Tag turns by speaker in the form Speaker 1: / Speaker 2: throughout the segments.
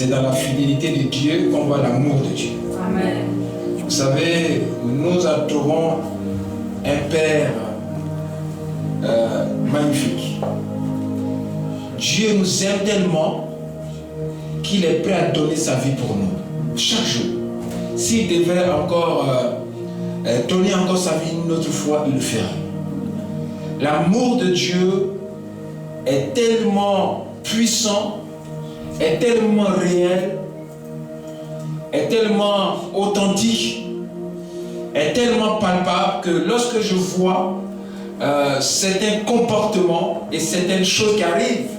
Speaker 1: C'est dans la fidélité de Dieu qu'on voit l'amour de Dieu.
Speaker 2: Amen.
Speaker 1: Vous savez, nous adorons un Père magnifique. Dieu nous aime tellement qu'il est prêt à donner sa vie pour nous. Chaque jour. S'il devait encore donner encore sa vie une autre fois, il le ferait. L'amour de Dieu est tellement puissant, est tellement réel, est tellement authentique, est tellement palpable que lorsque je vois certains comportements et certaines choses qui arrivent,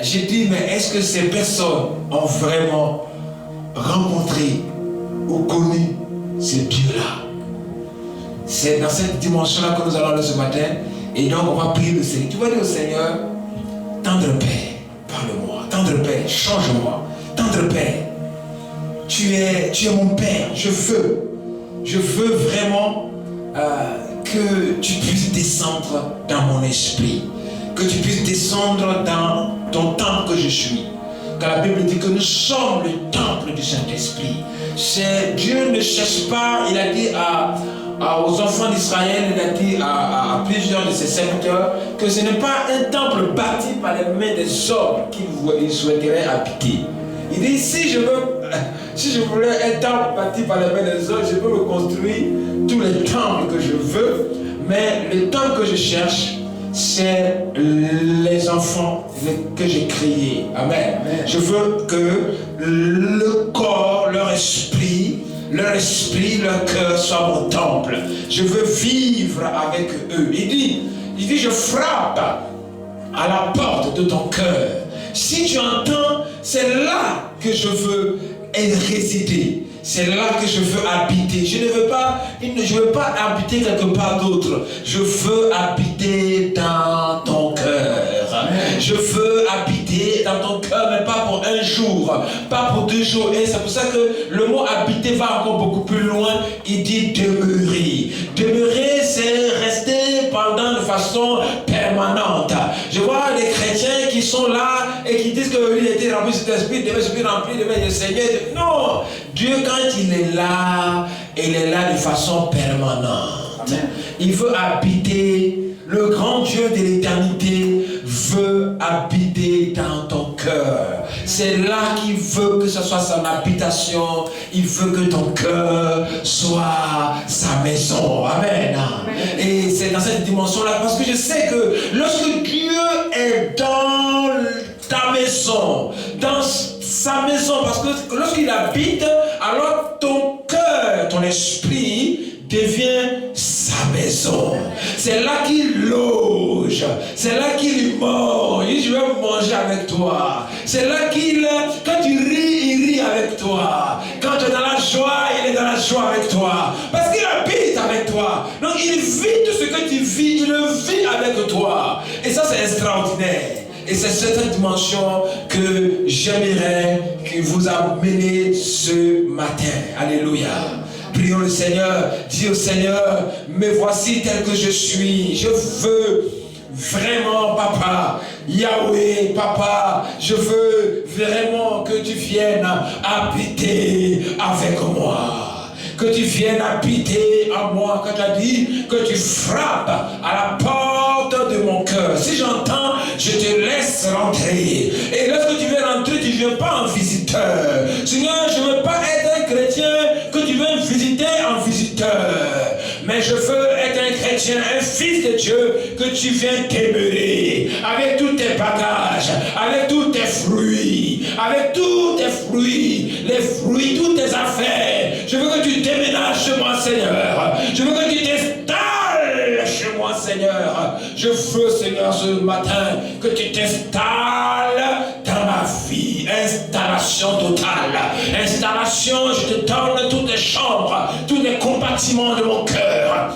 Speaker 1: j'ai dit, mais est-ce que ces personnes ont vraiment rencontré ou connu ce Dieu-là? C'est dans cette dimension-là que nous allons aller ce matin. Et donc on va prier le Seigneur. Tu vas dire au Seigneur, tendre Père, parle-moi. Tendre Père, change-moi. Tendre Père, tu es mon Père. Je veux vraiment que tu puisses descendre dans mon esprit. Que tu puisses descendre dans ton temple que je suis. Car la Bible dit que nous sommes le temple du Saint-Esprit. Dieu ne cherche pas, il a dit aux enfants d'Israël, il a dit à plusieurs de ses serviteurs que ce n'est pas un temple bâti par les mains des hommes qu'il souhaiterait habiter. Il dit, si je voulais un temple bâti par les mains des hommes, je peux me construire tous les temples que je veux, mais le temple que je cherche, c'est les enfants que j'ai créés. Amen. Amen. Je veux que le corps, leur esprit, leur cœur soit mon temple. Je veux vivre avec eux. Il dit, je frappe à la porte de ton cœur. Si tu entends, c'est là que je veux résider. C'est là que je veux habiter. Je ne veux pas habiter quelque part d'autre. Je veux habiter dans ton cœur. Je veux habiter dans ton cœur, mais pas pour un jour, pas pour 2 jours. Et c'est pour ça que le mot habiter va encore beaucoup plus loin. Il dit demeurer. Demeurer, c'est rester pendant de façon permanente. Je vois des chrétiens qui sont là et qui disent que lui était rempli de cet esprit, devait se remplir de le Seigneur. Non! Dieu, quand il est là de façon permanente. Amen. Il veut habiter. Le grand Dieu de l'éternité veut habiter dans ton cœur. C'est là qu'il veut que ce soit son habitation. Il veut que ton cœur soit sa maison. Amen. Amen. Et c'est dans cette dimension-là, parce que je sais que lorsque Dieu est dans ta maison, dans sa maison, parce que lorsqu'il habite, alors ton cœur, ton esprit devient sa maison. C'est là qu'il loge. C'est là qu'il mange. Il dit, je vais manger avec toi. C'est là quand tu ris, il rit avec toi. Quand tu es dans la joie, il est dans la joie avec toi. Parce qu'il habite avec toi. Donc il vit tout ce que tu vis, il le vit avec toi. Et ça, c'est extraordinaire. Et c'est cette dimension que j'aimerais que vous amenez ce matin. Alléluia. Prions le Seigneur. Dis au Seigneur, me voici tel que je suis. Je veux vraiment, Papa, Yahweh, Papa, je veux vraiment que tu viennes habiter avec moi. Que tu viennes habiter en moi. Quand tu as dit que tu frappes à la porte de mon cœur. Si j'entends, je te laisse rentrer. Et lorsque tu viens rentrer, tu ne viens pas en visiteur. Seigneur, je ne veux pas être un chrétien que tu viens visiter en visiteur. Mais je veux être un chrétien, un fils de Dieu, que tu viens demeurer avec tous tes bagages, avec tous tes fruits, avec tous tes fruits, les fruits, toutes tes affaires. Je veux que tu déménages chez moi, Seigneur. Je veux que tu t'installes chez moi, Seigneur. Je veux, Seigneur, ce matin, que tu t'installes dans ma vie. Installation totale. Installation, je te donne toutes les chambres, tous les compartiments de mon cœur.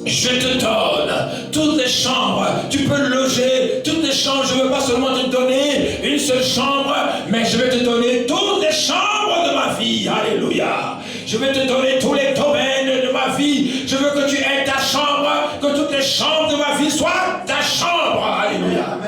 Speaker 1: Je te donne toutes les chambres. Tu peux loger toutes les chambres. Je ne veux pas seulement te donner une seule chambre, mais je vais te donner toutes les chambres de ma vie. Alléluia. Je vais te donner tous les domaines de ma vie. Je veux que tu aies ta chambre, que toutes les chambres de ma vie soient ta chambre. Alléluia.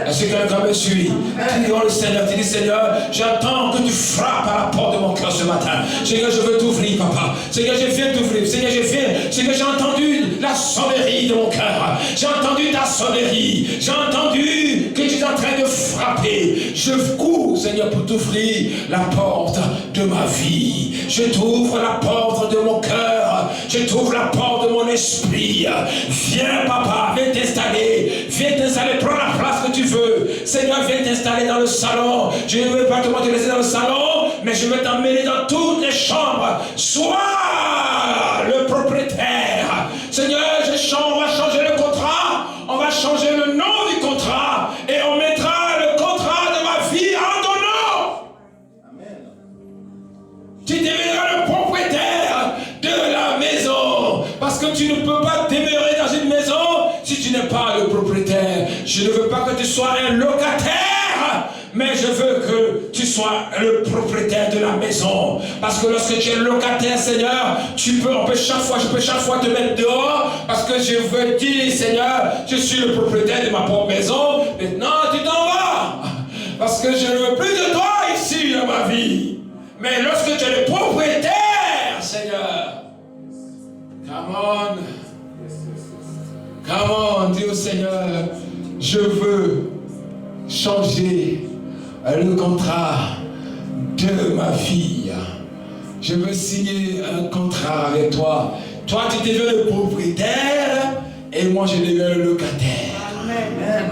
Speaker 1: Est-ce Si quelqu'un me suit, prions le Seigneur. Tu dis, Seigneur, j'attends que tu frappes à la porte de mon cœur ce matin. Seigneur, je veux t'ouvrir, papa. Seigneur, je viens t'ouvrir. Seigneur, je viens. Seigneur, j'ai entendu la sonnerie de mon cœur. J'ai entendu ta sonnerie. J'ai entendu que tu es en train de frapper. Je cours, Seigneur, pour t'ouvrir la porte de ma vie. Je t'ouvre la porte de mon cœur. Je t'ouvre la porte de mon esprit. Viens, papa, viens t'installer. Viens t'installer, prends la place que tu veux. Seigneur, viens t'installer dans le salon. Je ne veux pas te laisser dans le salon, mais je veux t'emmener dans toutes les chambres. Sois le propriétaire. Seigneur, on va changer le contrat. On va changer le nom du contrat. Et on mettra le contrat de ma vie en ton nom. Amen. Tu deviendras le propriétaire de la maison. Parce que tu ne peux pas demeurer dans une maison si tu n'es pas le propriétaire. Je ne veux pas que tu sois un locataire, mais je veux que tu sois le propriétaire de la maison. Parce que lorsque tu es locataire, Seigneur, je peux chaque fois te mettre dehors, parce que je veux dire, Seigneur, je suis le propriétaire de ma propre maison. Maintenant, tu t'en vas. Parce que je ne veux plus de toi ici dans ma vie. Mais lorsque tu es le propriétaire, Seigneur, come on, dis au Seigneur, je veux changer le contrat de ma vie. Je veux signer un contrat avec toi. Toi, tu deviens le propriétaire et moi, je deviens le locataire. Amen.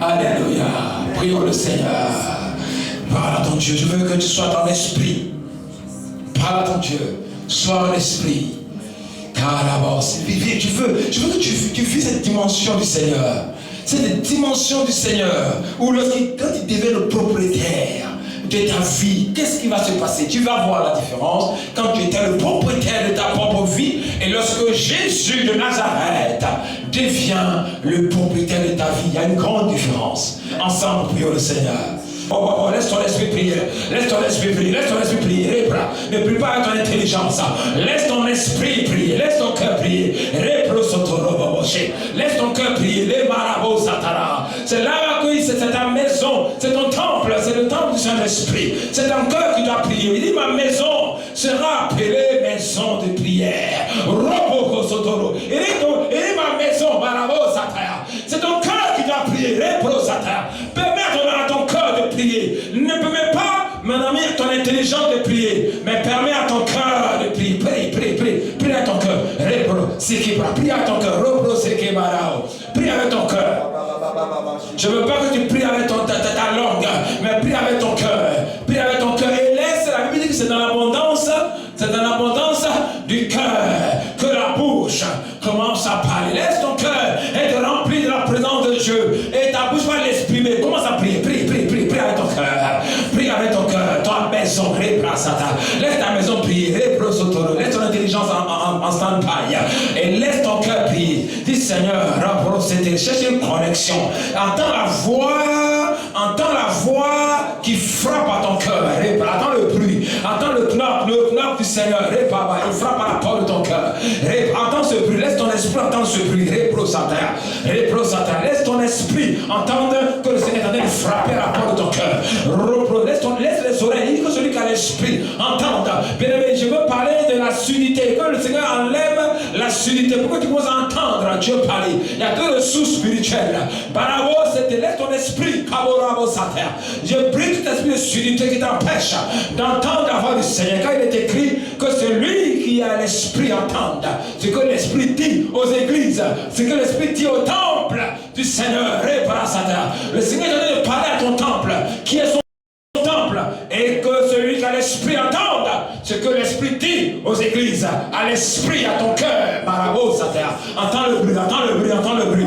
Speaker 1: Alléluia. Prions le Seigneur. Parle à ton Dieu. Je veux que tu sois dans l'esprit. Parle à ton Dieu. Sois en esprit. Je veux que tu vis cette dimension du Seigneur. Cette dimension du Seigneur où quand tu deviens le propriétaire de ta vie, qu'est-ce qui va se passer? Tu vas voir la différence quand tu étais le propriétaire de ta propre vie et lorsque Jésus de Nazareth devient le propriétaire de ta vie. Il y a une grande différence. Ensemble, prions le Seigneur. Laisse ton esprit prier. Laisse ton esprit prier. Laisse ton esprit prier. Ne prie pas avec ton intelligence. Laisse ton esprit prier. Laisse ton cœur prier. Laisse ton cœur prier. Les marabouts satara. C'est là que c'est ta maison. C'est ton temple. C'est le temple du Saint-Esprit. C'est ton cœur qui doit prier. Il dit ma maison sera appelée maison de prière. Il dit ma maison marabouts satara. C'est ton cœur qui doit prier. Permets à ton cœur de prier. Ne permets pas, mon ami, à ton intelligence de prier, mais permets à ton cœur de prier. Prie à ton cœur. Prie à ton cœur. Prie avec ton cœur. Je ne veux pas que tu pries avec ta langue, mais prie avec ton cœur. Prie avec ton cœur et laisse, la Bible dit que c'est dans l'abondance du cœur que la bouche commence à parler. Laisse ton cœur être rempli de la présence de Dieu et ta bouche va l'exprimer. Commence à prier. Prie avec ton cœur. Prie avec ton cœur. Ta maison, laisse ta maison prier. Laisse ton intelligence en stand-by et laisse ton cœur prier. Dis Seigneur, cherche une connexion. Entends la voix qui frappe à ton cœur. Entends le bruit. Entends le knock du Seigneur. Il frappe à la porte de ton cœur. Entends ce bruit. Laisse ton esprit entendre ce bruit. Laisse ton esprit entendre que le Seigneur est en train de frapper à la porte de ton cœur. Laisse les oreilles. Il dit que celui qui a l'esprit entende. Bien aimé, je veux parler de la sudité. Que le Seigneur enlève la sudité. Pourquoi tu commences à entendre Dieu parler? Il n'y a que le sous-spirituel. Barabo, c'était laisse ton esprit. Je brise tout esprit de sudité qui t'empêche d'entendre la voix du Seigneur. Quand il est écrit que celui qui a l'esprit entende ce que l'esprit dit aux églises, ce que l'esprit dit au temple du Seigneur. Le Seigneur est en train de parler à ton temple, qui est son temple, et que celui qui a l'esprit entende ce que l'esprit dit aux églises, à l'esprit, à ton cœur. Entends le bruit.